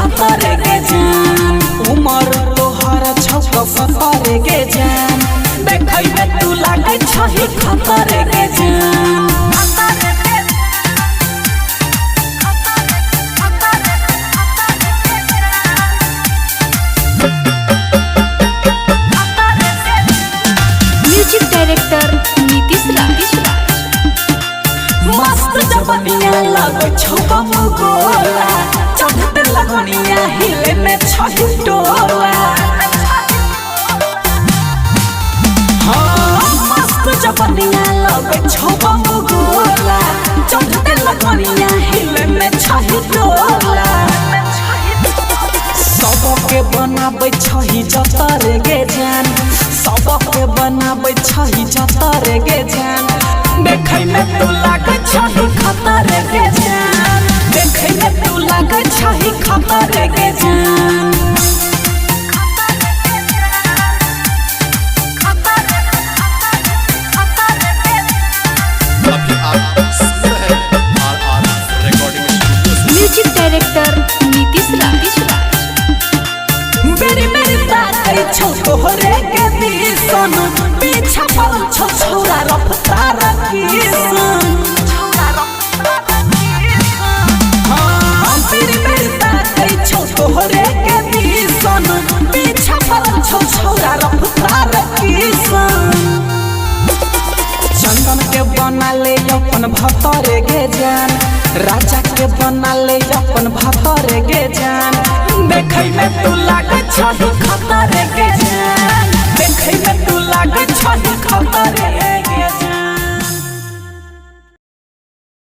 खतर के जान उमर तोहर छौ सतर के जान देखै में तू लागे छही खतर के जान म्यूजिक डायरेक्टर नीतीश राज मस्त जबनिया लगे छौ गोला चढ़ते लगनिया हिले में छही टोला हाँ मस्त जबनिया लगे छौ गोला चढ़ते लगनिया हिले में छही टोला सबके बनाबै छही जतर गे जान सबके बनाबै छही जतर गे जान देखै में तू लागे छही खतर के जान देखै में तू लागे छही खतर के जान म्यूजिक डायरेक्टर नीतीश राज मेरी मेरी ताकै छौ तोहरे के दिसन पीछा पड़ छौ छौरा रफ्तार किसन मेरी मेरी ताकै छौ तोहरे के दिसन पीछा पड़ छौ छौरा रफ्तार किसन चंदन के बना ले अपन भतर गे जान राजा के बना ले अपन भतर गे जान देखै में तू लागे छही खतर के जान।